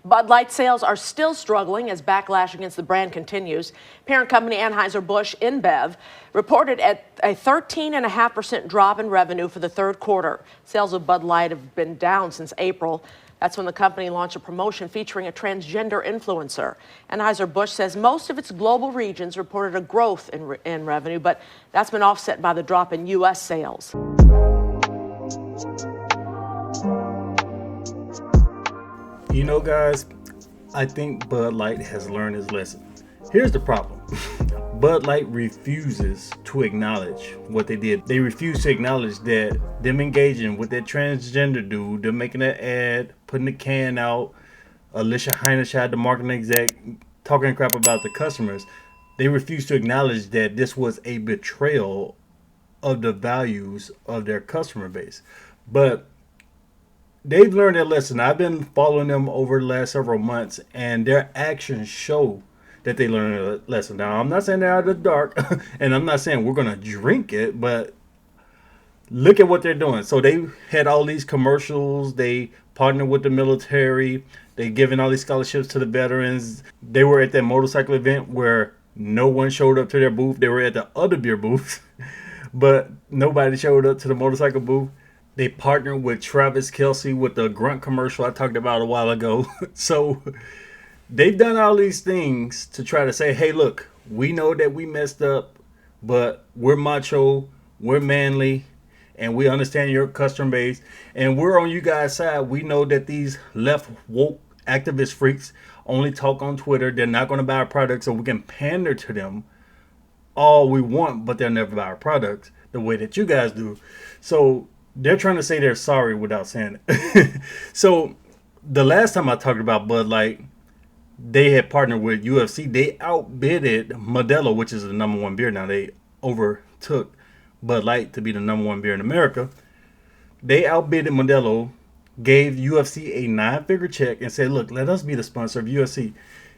Bud Light sales are still struggling as backlash against the brand continues. Parent company Anheuser-Busch InBev reported at a 13.5% drop in revenue for the third quarter. Sales of Bud Light have been down since April. That's when the company launched a promotion featuring a transgender influencer. Anheuser-Busch says most of its global regions reported a growth in revenue, but that's been offset by the drop in U.S. sales. You know, guys, I think Bud Light has learned his lesson. Here's the problem. Bud Light refuses to acknowledge what they did. They refuse to acknowledge that them engaging with that transgender dude, them making that ad, putting the can out, Alicia Heinerscheid, the marketing exec, talking crap about the customers. They refuse to acknowledge that this was a betrayal of the values of their customer base. But they've learned their lesson. I've been following them over the last several months, and their actions show that they learned a lesson. Now, I'm not saying they're out of the dark, and I'm not saying we're going to drink it, but look at what they're doing. So they had all these commercials. They partnered with the military. They giving all these scholarships to the veterans. They were at that motorcycle event where no one showed up to their booth. They were at the other beer booths, but nobody showed up to the motorcycle booth. They partnered with Travis Kelce with the Grunt commercial I talked about a while ago. So they've done all these things to try to say, hey, look, we know that we messed up, but we're macho, we're manly, and we understand your customer base, and we're on you guys' side. We know that these left woke activist freaks only talk on Twitter. They're not going to buy our products, so we can pander to them all we want, but they'll never buy our products the way that you guys do. So they're trying to say they're sorry without saying it. So the last time I talked about Bud Light, they had partnered with UFC. They outbidded Modelo, which is the number one beer now. They overtook Bud Light to be the number one beer in America. They outbidded Modelo, gave UFC a 9-figure check, and said, look, let us be the sponsor of UFC.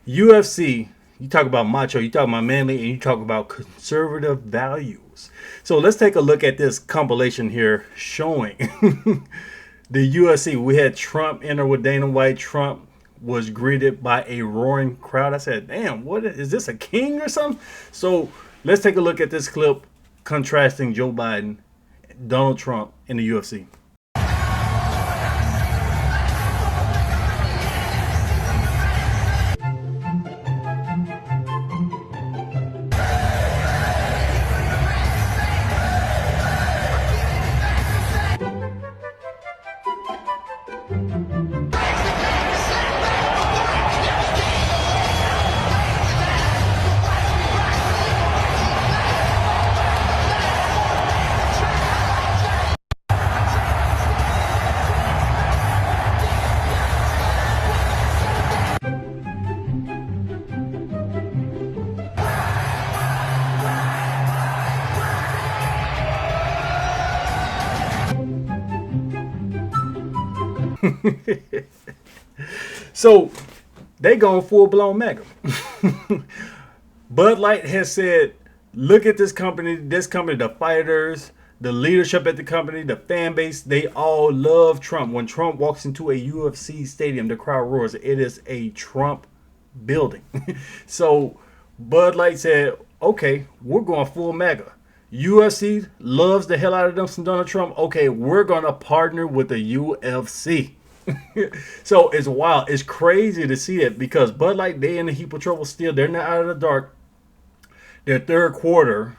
UFC, you talk about macho, you talk about manly, and you talk about conservative values. So let's take a look at this compilation here showing the UFC. We had Trump enter with Dana White. Trump was greeted by a roaring crowd. I said, damn, what is this, a king or something? So let's take a look at this clip contrasting Joe Biden, Donald Trump in the UFC. So they going full-blown MAGA. Bud Light has said, look at this company, the fighters, the leadership at the company, the fan base, they all love Trump. When Trump walks into a UFC stadium, the crowd roars. It is a Trump building. So Bud Light said, okay, we're going full MAGA. UFC loves the hell out of them some Donald Trump. Okay, we're going to partner with the UFC. So it's wild. It's crazy to see it because Bud Light, they in a heap of trouble still. They're not out of the dark. The third quarter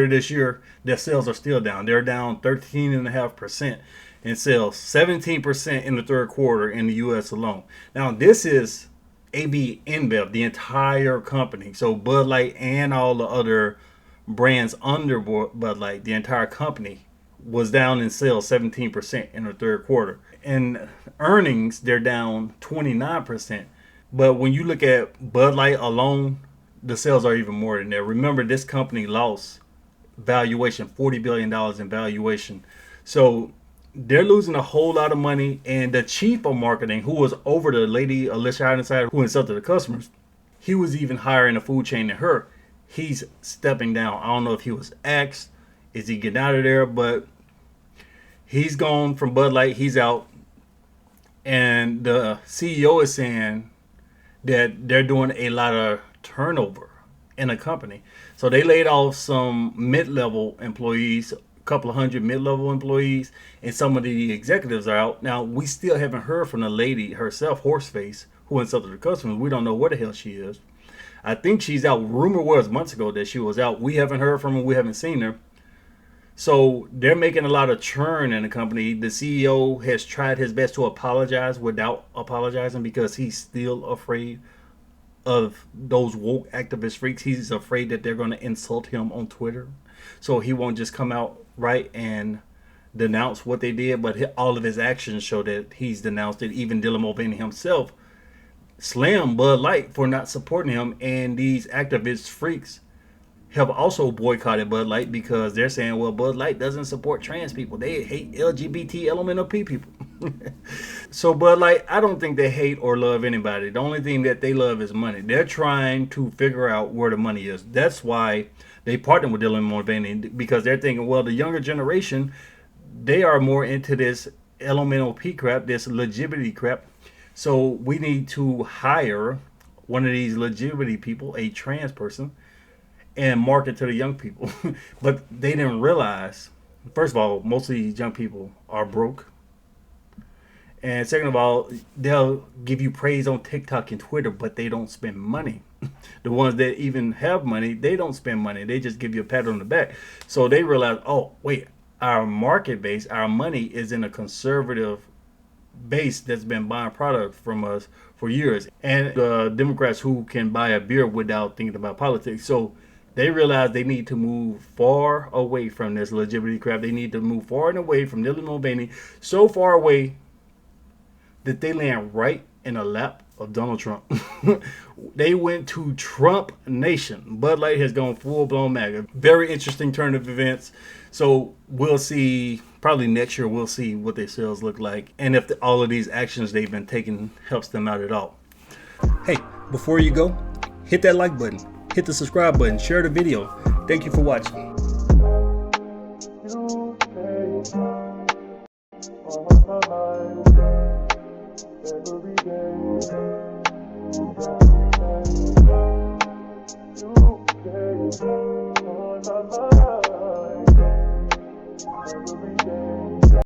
this year, their sales are still down. They're down 13.5% in sales, 17% in the third quarter in the U.S. alone. Now, this is AB InBev, the entire company. So Bud Light and all the other brands under Bud Light, the entire company was down in sales 17% in the third quarter. In earnings, they're down 29%. But when you look at Bud Light alone, the sales are even more than that. Remember, this company lost valuation, $40 billion in valuation. So they're losing a whole lot of money. And the chief of marketing, who was over the lady Alicia Heinerscheid, who insulted the customers, he was even higher in the food chain than her. He's stepping down. I don't know if he was axed. Is he getting out of there? But he's gone from Bud Light. He's out. And the CEO is saying that they're doing a lot of turnover in a company. So they laid off some mid-level employees, a couple of hundred mid-level employees, and some of the executives are out. Now, we still haven't heard from the lady herself, Horseface, who insulted the customers. We don't know where the hell she is. I think she's out. Rumor was months ago that she was out. We haven't heard from her. We haven't seen her. So they're making a lot of churn in the company. The CEO has tried his best to apologize without apologizing because he's still afraid of those woke activist freaks. He's afraid that they're going to insult him on Twitter. So he won't just come out right and denounce what they did, but all of his actions show that he's denounced it. Even Dylan Mulvaney himself slammed Bud Light for not supporting him, and these activist freaks have also boycotted Bud Light because they're saying, well, Bud Light doesn't support trans people. They hate LGBT LMNOP people. So Bud Light, I don't think they hate or love anybody. The only thing that they love is money. They're trying to figure out where the money is. That's why they partnered with Dylan Mulvaney, because they're thinking, well, the younger generation, they are more into this LMNOP crap, this legitimacy crap. So we need to hire one of these legitimacy people, a trans person, and market to the young people. But they didn't realize, first of all, most of these young people are broke. And second of all, they'll give you praise on TikTok and Twitter, but they don't spend money. The ones that even have money, they don't spend money. They just give you a pat on the back. So they realize, oh, wait, our market base, our money is in a conservative base that's been buying product from us for years. And the Democrats who can buy a beer without thinking about politics. So they realize they need to move far away from this legitimacy crap. They need to move far and away from Dylan Mulvaney, so far away that they land right in the lap of Donald Trump. They went to Trump Nation. Bud Light has gone full-blown MAGA. Very interesting turn of events. So we'll see, probably next year, we'll see what their sales look like, and if all of these actions they've been taking helps them out at all. Hey, before you go, hit that like button, hit the subscribe button, share the video. Thank you for watching. Every day.